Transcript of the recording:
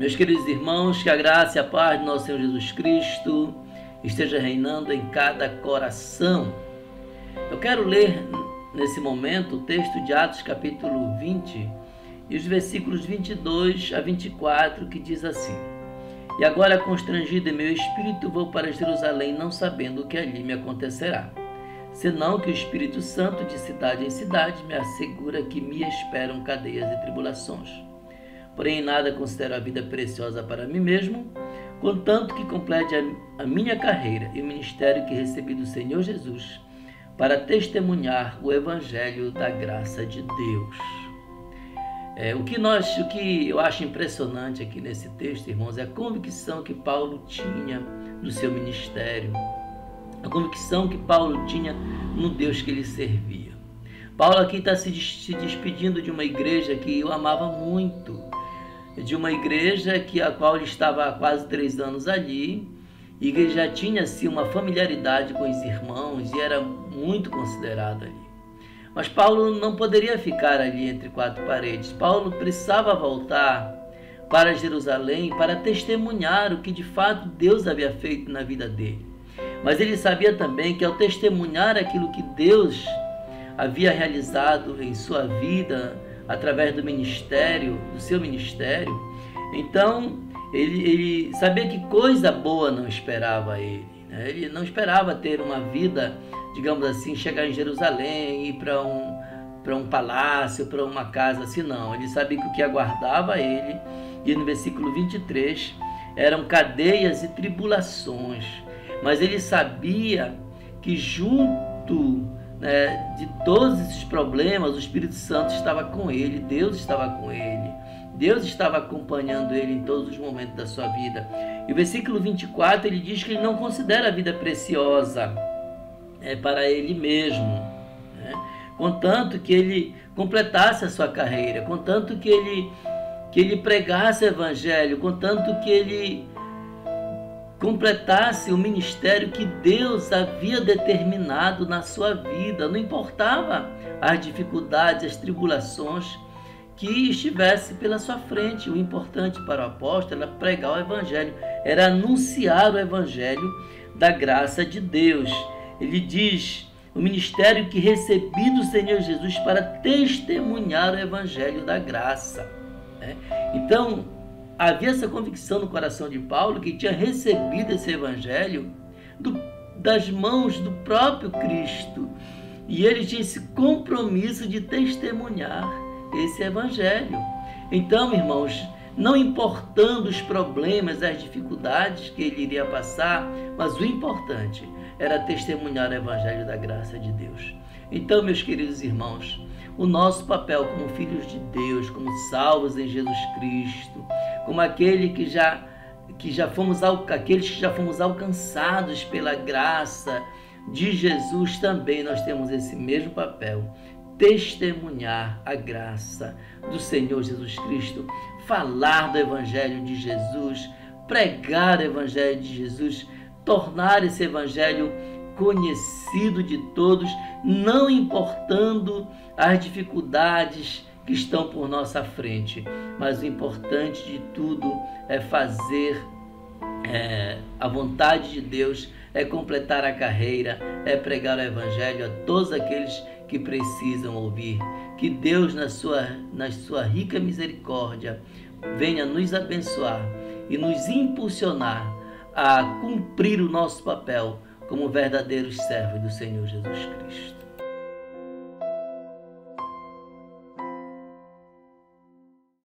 Meus queridos irmãos, que a graça e a paz de nosso Senhor Jesus Cristo esteja reinando em cada coração. Eu quero ler nesse momento o texto de Atos capítulo 20 e os versículos 22 a 24, que diz assim: E agora, constrangido em meu espírito, vou para Jerusalém, não sabendo o que ali me acontecerá, senão que o Espírito Santo, de cidade em cidade, me assegura que me esperam cadeias e tribulações. Porém, em nada considero a vida preciosa para mim mesmo, contanto que complete a minha carreira e o ministério que recebi do Senhor Jesus, para testemunhar o Evangelho da graça de Deus. O que eu acho impressionante aqui nesse texto, irmãos, é a convicção que Paulo tinha no seu ministério, a convicção que Paulo tinha no Deus que ele servia. Paulo aqui está se despedindo de uma igreja que eu amava muito, de uma igreja a qual ele estava há quase 3 anos ali, e que já tinha assim, uma familiaridade com os irmãos e era muito considerado ali. Mas Paulo não poderia ficar ali entre 4 paredes. Paulo precisava voltar para Jerusalém para testemunhar o que de fato Deus havia feito na vida dele. Mas ele sabia também que ao testemunhar aquilo que Deus havia realizado em sua vida, através do ministério, do seu ministério, então ele sabia que coisa boa não esperava ele. Ele não esperava ter uma vida, digamos assim, chegar em Jerusalém, ir para um palácio, para uma casa assim, não. Ele sabia que o que aguardava ele, e no versículo 23, eram cadeias e tribulações. Mas ele sabia que junto de todos esses problemas, o Espírito Santo estava com ele, Deus estava com ele, Deus estava acompanhando ele em todos os momentos da sua vida. E o versículo 24, ele diz que ele não considera a vida preciosa para ele mesmo, contanto que ele completasse a sua carreira, contanto que ele pregasse o Evangelho, contanto que ele completasse o ministério que Deus havia determinado na sua vida. Não importava as dificuldades, as tribulações que estivesse pela sua frente. O importante para o apóstolo era pregar o Evangelho, era anunciar o Evangelho da graça de Deus. Ele diz: o ministério que recebi do Senhor Jesus para testemunhar o Evangelho da graça. Então, havia essa convicção no coração de Paulo, que tinha recebido esse Evangelho das mãos do próprio Cristo. E ele tinha esse compromisso de testemunhar esse Evangelho. Então, irmãos, não importando os problemas, as dificuldades que ele iria passar, mas o importante era testemunhar o Evangelho da graça de Deus. Então, meus queridos irmãos, o nosso papel como filhos de Deus, como salvos em Jesus Cristo, como aqueles que já fomos alcançados pela graça de Jesus, também nós temos esse mesmo papel: testemunhar a graça do Senhor Jesus Cristo, falar do Evangelho de Jesus, pregar o Evangelho de Jesus, tornar esse Evangelho conhecido de todos, não importando as dificuldades que estão por nossa frente, mas o importante de tudo é fazer a vontade de Deus, é completar a carreira, é pregar o Evangelho a todos aqueles que precisam ouvir. Que Deus, na sua rica misericórdia, venha nos abençoar e nos impulsionar a cumprir o nosso papel como verdadeiros servos do Senhor Jesus Cristo.